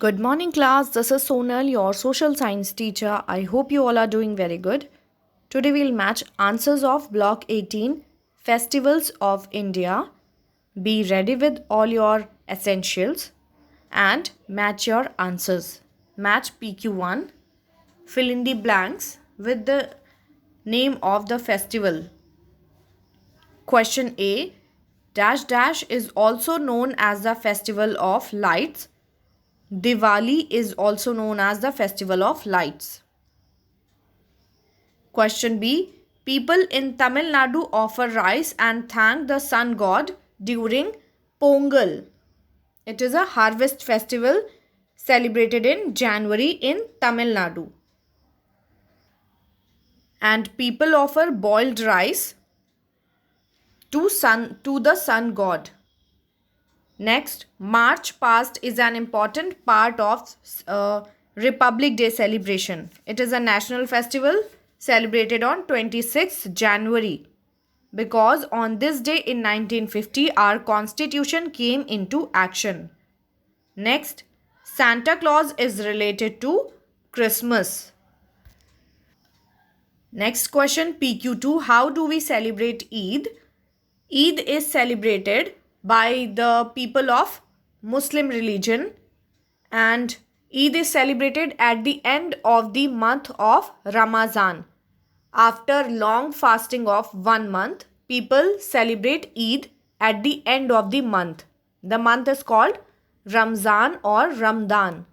Good morning, class. This is Sonal, your social science teacher. I hope you all are doing very good. Today we'll match answers of Block 18 Festivals of India. Be ready with all your essentials and match your answers. Match PQ1. Fill in the blanks with the name of the festival. Question A. Dash dash is also known as the Festival of Lights. Diwali is also known as the Festival of Lights. Question B. People in Tamil Nadu offer rice and thank the sun god during Pongal. It is a harvest festival celebrated in January in Tamil Nadu. And people offer boiled rice to the sun god. Next, March past is an important part of Republic Day celebration. It is a national festival celebrated on 26th January because on this day in 1950 our constitution came into action. Next, Santa Claus is related to Christmas. Next question, PQ2. How do we celebrate Eid? Eid is celebrated by the people of Muslim religion, and Eid is celebrated at the end of the month of Ramadan. After long fasting of 1 month, people celebrate Eid at the end of the month. The month is called Ramzan or Ramadan.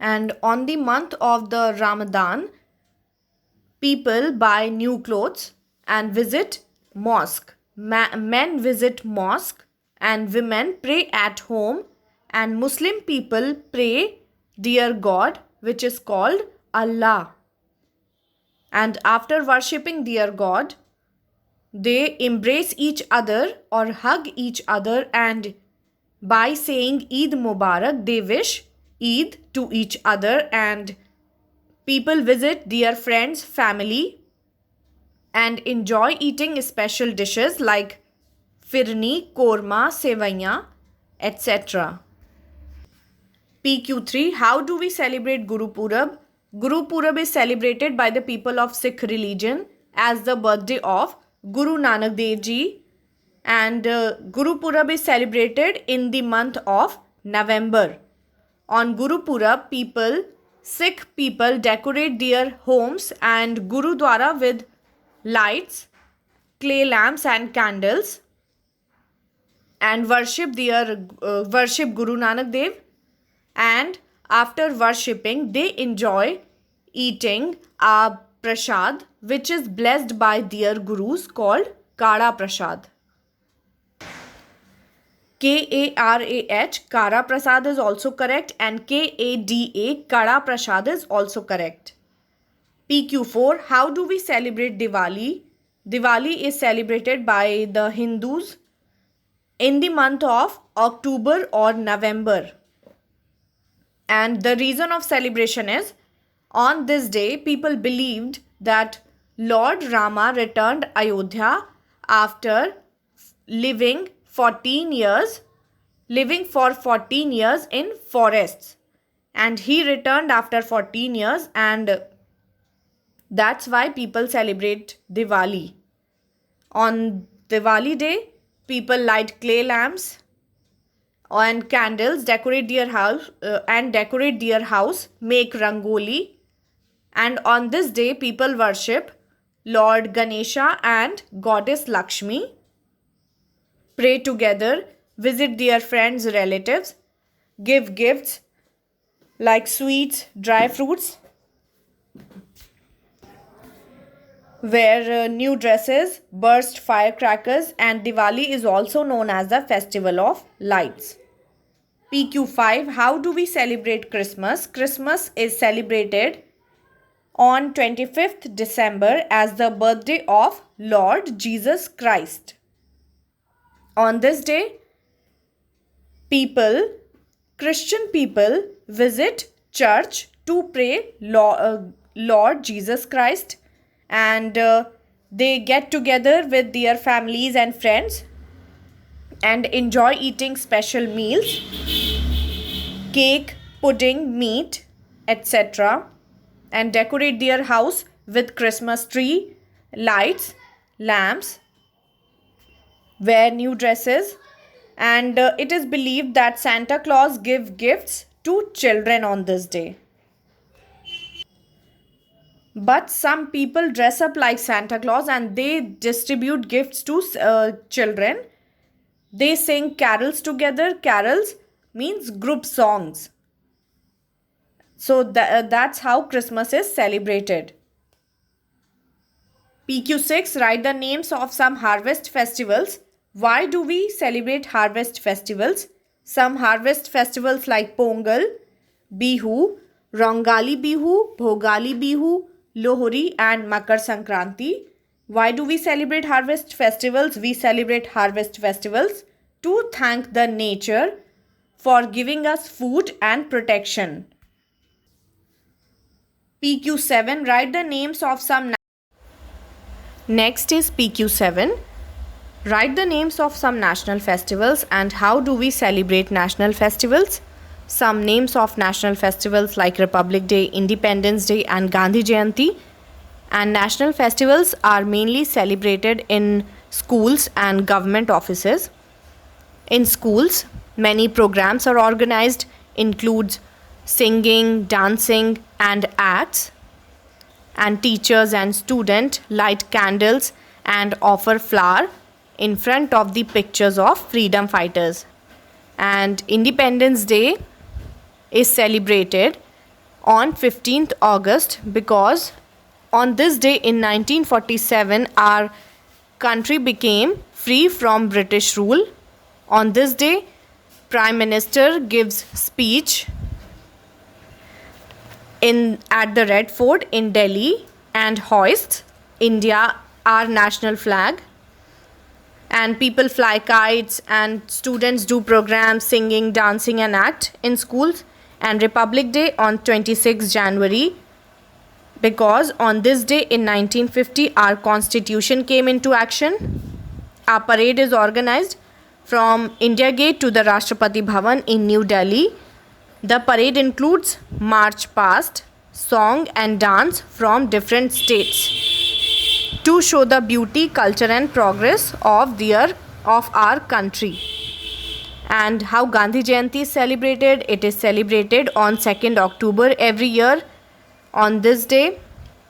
And on the month of the Ramadan, people buy new clothes and visit mosque. Men visit mosque and women pray at home, and Muslim people pray their God, which is called Allah. And after worshipping their God, they embrace each other or hug each other, and by saying Eid Mubarak, they wish Eid to each other, and people visit their friends, family, and enjoy eating special dishes like firni, korma, sevaiyan, etc. PQ3. How do we celebrate Guru Purab? Guru Purab is celebrated by the people of Sikh religion as the birthday of Guru Nanak Dev Ji, and Guru Purab is celebrated in the month of November. On Guru Purab, Sikh people decorate their homes and Gurudwara with lights, clay lamps and candles, and worship Guru Nanak Dev, and after worshipping they enjoy eating a prasad which is blessed by their gurus called Kada Prasad. Karah, Kara Prasad is also correct, and Kada, Kada Prasad is also correct. PQ4. How do we celebrate Diwali? Diwali is celebrated by the Hindus in the month of October or November. And the reason of celebration is, on this day, people believed that Lord Rama returned Ayodhya after living for 14 years in forests. And he returned after 14 years, and that's why people celebrate Diwali. On Diwali day, people light clay lamps and candles, decorate their house, make rangoli. And on this day, people worship Lord Ganesha and Goddess Lakshmi, pray together, visit their friends, relatives, give gifts like sweets, dry fruits, wear new dresses, burst firecrackers, and Diwali is also known as the Festival of Lights. PQ5. How do we celebrate Christmas? Christmas is celebrated on 25th December as the birthday of Lord Jesus Christ. On this day, Christian people visit church to pray Lord Jesus Christ, and they get together with their families and friends and enjoy eating special meals. cake, pudding, meat, etc. and decorate their house with Christmas tree, lights, lamps, wear new dresses, and it is believed that Santa Claus give gifts to children on this day. But some people dress up like Santa Claus and they distribute gifts to children. They sing carols together. Carols means group songs. So that's how Christmas is celebrated. PQ6, write the names of some harvest festivals. Why do we celebrate harvest festivals? Some harvest festivals like Pongal, Bihu, Rongali Bihu, Bhogali Bihu, Lohri and Makar Sankranti. Why do we celebrate harvest festivals? We celebrate harvest festivals to thank the nature for giving us food and protection. PQ7, write the names of some. Next is PQ7. Write the names of some national festivals and how do we celebrate national festivals. Some names of national festivals like Republic Day, Independence Day and Gandhi Jayanti. And national festivals are mainly celebrated in schools and government offices. In schools, many programs are organized, includes singing, dancing and acts. And teachers and students light candles and offer flower in front of the pictures of freedom fighters. And Independence Day is celebrated on 15th August because on this day in 1947 our country became free from British rule. On this day, Prime Minister gives speech at the Red Fort in Delhi and hoists India, our national flag. And people fly kites and students do programs, singing, dancing and act in schools. And Republic Day on 26 January because on this day in 1950 our constitution came into action. Our parade is organized from India Gate to the Rashtrapati Bhavan in New Delhi. The parade includes march past, song and dance from different states to show the beauty, culture and progress of our country. And how Gandhi Jayanti is celebrated? It is celebrated on 2nd October every year. On this day,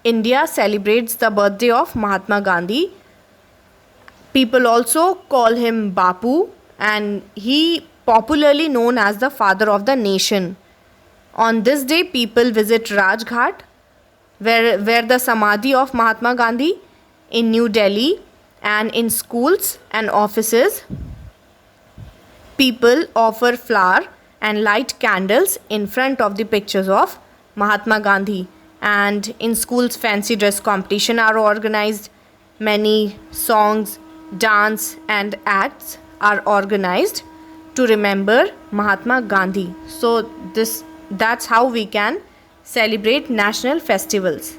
India celebrates the birthday of Mahatma Gandhi. People also call him Bapu and he popularly known as the father of the nation. On this day, people visit Rajghat, where the Samadhi of Mahatma Gandhi in New Delhi, and in schools and offices. People offer flower and light candles in front of the pictures of Mahatma Gandhi. And in schools, fancy dress competition are organized. Many songs, dance and acts are organized to remember Mahatma Gandhi. So that's how we can celebrate national festivals.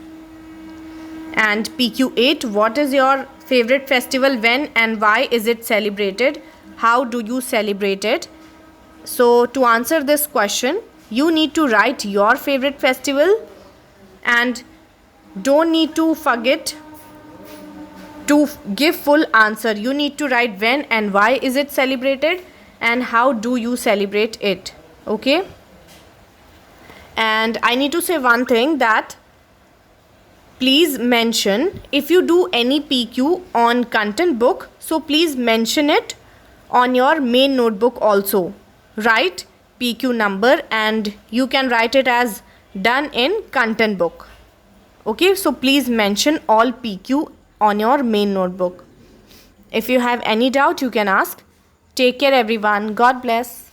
And PQ8, what is your favorite festival? When and why is it celebrated? How do you celebrate it? So to answer this question, you need to write your favorite festival and don't need to forget to give full answer. You need to write when and why is it celebrated and how do you celebrate it. Okay? And I need to say one thing, that please mention if you do any PQ on content book, so please mention it on your main notebook also. Write PQ number and you can write it as done in content book. Okay, so please mention all PQ on your main notebook. If you have any doubt, you can ask. Take care everyone. God bless.